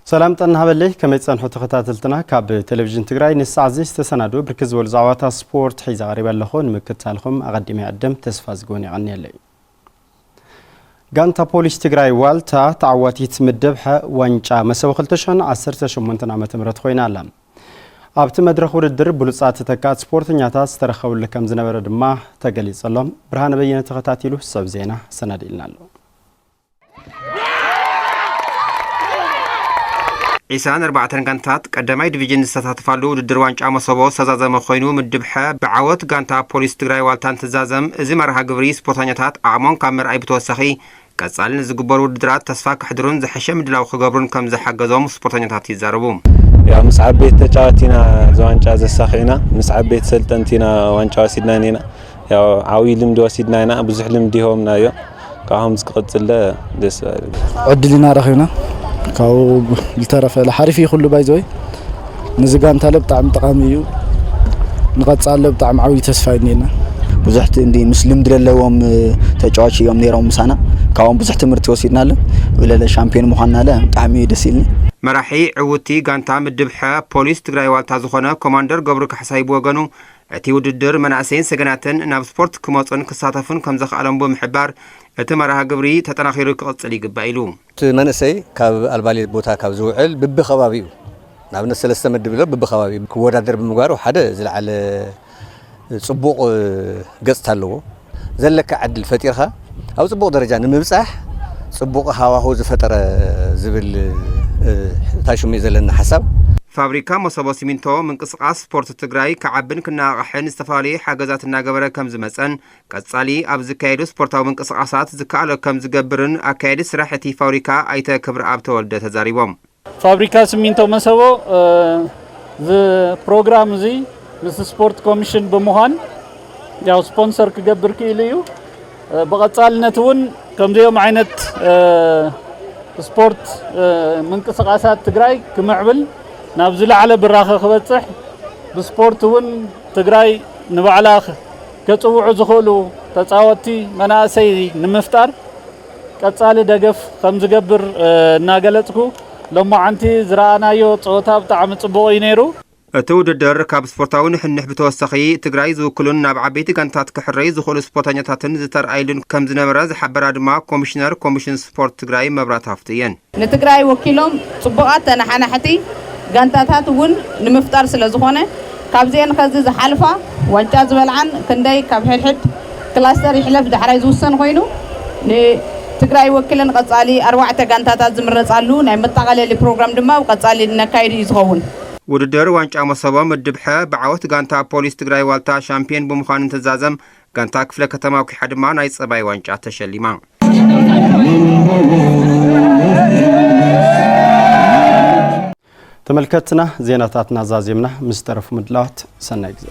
سلام تنهبلي كما يتصنحوا تخطاتلتنا كاب تلفزيون تግራይ ንሳዓዚ ዝተሰናዱ ብርክት ዝበሉ ዛዕባታ ስፖርት ሒዛ ቀሪባ ኣለኹን ምክትታልኩም ኣቀዲመ ያደም ተስፋ ዝጎን ይቀኒየለይ ጋንታ ፖሊስ ትግራይ ዋልታ ተዓዋቲት ምድብ ዋንጫ መሰብ 2018 ዓመተ ምህረት ኮይና ኣላ ኣብቲ መድረኽ ውድድር ብሉጻት ተካት ስፖርተኛታት ዝተረኸቡሉ ከም ዝነበረ ድማ ተገሊጸሎም ብርሃነ በየነ ተኸታቲሉ ሰብ ዜና ሰናዲልና ኣሎ إسان 4 غانتات قدماي ديفيجن استاتفالو ውድድር ዋንጫ መሰቦ ሰዛዘመ ኮይኑ ምድብ بعوت غانتا ፖሊስ ትግራይ ዋልታን ተዛዘም እዚ መርሃ ግብሪ ስፖርተኛታት ኣሞን ካሜራ ኣይብተወሰኺ ቀጻልን ዝግበሩ ውድድራት ተስፋ ክሕድሩን ዝሐሸ ምድላው ክገብሩን ከም ዝሐገዞም ስፖርተኛታት ይዛረቡ ያ መስዓብ ቤት ተጫዋቲና ዘዋንጫ ዘሳኺና መስዓብ ቤት ሰልጠንቲና ዋንጫ ወሲድና ኔና ያው ዓዊ ልምዲ ወሲድናና ብዙሕ ልምዲ ሆምናዮ ካሁም ዝቅጽለ ደስ ዕድልና ረኺና ካው ልተረፈ ለሐሪፊ ኩሉ ባይዞይ ንዝጋንታ ለብጣም ጠቃሚዩ ንቀጻለ በጣም ዓዊ ተስፋ ይኔና ብዙሕት እንዲ ሙስሊም ድለለዎም ተጫዋች እዮም ነይሮም ምሳና ካውን ብዙሕ ትምርቲ ወሲድናለ ወለለ ሻምፒዮን መዃናለ በጣም ደስይልኒ መራሒ ዕውቲ ጋንታ ምድብ ፖሊስ ትግራይ ዋልታ ዝኾነ ኮማንደር ገብሩ ካሕሳይ ብወገኑ እቲ ውድድር መናእሰይን ሰገናትን ናብ ስፖርት ክመጹን ክሳተፉን ከም ዘኽኣሎም ብምሕባር እቲ መርሃ ግብሪ ተጠናኺሩ ክቕጽል ይግባእ ኢሉ መንእሰይ ካብ ኣልባሌ ቦታ ካብ ዝውዕል በብኸባቢኡ ናብነት ሰለስተ ምድብ ሎ በብኸባቢኡ ክወዳደር ብምግባሩ ሓደ ዝለዓለ ጽቡቕ ገጽታ ኣለዎ ዘለካ ዕድል ፈጢርኻ ኣብ ጽቡቕ ደረጃ ንምብጻሕ ጽቡቕ ሃዋህው ዝፈጠረ ዝብል ታሽሙ ዘለና ሓሳብ ፋብሪካ መሰቦ ሲሚንቶ ምንቅስቃስ ስፖርት ትግራይ ከዓብን ክናaqሕን ዝተፋለየ ሓገዛት እናገበረ ከም ዝመጸን ቀጻሊ ኣብ ዝካየዱ ስፖርታዊ ምንቅስቃሳት ዝካኣለ ከም ዝገብርን ኣካየዲ ስራሕቲ ፋብሪካ ኣይተ ክብሪ ኣብ ተወልደ ተዛሪቦም ፋብሪካ ሲሚንቶ መሰቦ ፕሮግራም እዚ ምስ ስፖርት ኮሚሽን ብምዃን ያው ስፖንሰር ክገብር ክኢሉ እዩ በቀጻልነት እውን ከምዚኦም ዓይነት ስፖርት ምንቅስቃሳት ትግራይ ክምዕብል ናብ ዝለዓለ ብራኸ ክበጽሕ ብስፖርት እውን ትግራይ ንባዕላ ከጽውዑ ዝኽእሉ ተጻወቲ መናእሰይ ንምፍጣር ቀጻሊ ደገፍ ከም ዝገብር እናገለጽኩ ሎማዓንቲ ዝረኣናዮ ጸወታ ብጣዕሚ ጽቡቕ እዩ ነይሩ እቲ ውድድር ካብ ስፖርታዊ ንሕንሕ ብተወሰኺ ትግራይ ዝውክሉን ናብ ዓበይቲ ጋንታት ክሕረይ ዝኽእሉ ስፖርተኛታትን ዝተርኣይሉን ከም ዝነበረ ዝሓበራ ድማ ኮሚሽነር ኮሚሽን ስፖርት ትግራይ መብራት ሃፍቲ እየን ንትግራይ ወኪሎም ጽቡቓት ተናሓናሕቲ ጋንታታት እውን ንምፍጣር ስለ ዝኾነ ካብዚአን ከዚ ዝሓልፋ ዋንጫ ዝበልዓን ክንደይ ካብ ሕድሕድ ክላስተር ይሕለፍ ዳሕራይ ዝውሰን ኮይኑ ንትግራይ ወኪልን ቀጻሊ 4 ጋንታታት ዝምረጻሉ ናይ መጠቃለሊ ፕሮግራም ድማ ቀጻሊ ነካይድ እዩ ዝኸውን ውድድር ዋንጫ መሰቦ ምድብ بعوت ጋንታ ፖሊስ ትግራይ ዋልታ ሻምፒዮን ብምዃን ተዛዘም ጋንታ ክፍለ ከተማው ኪሓ ድማ ናይ ጸባይ ዋንጫ ተሸሊማ ተመልከትና ዜናታትና ዛዜምና ምስተረፉ ምድላዋት ሰናይ ግዜ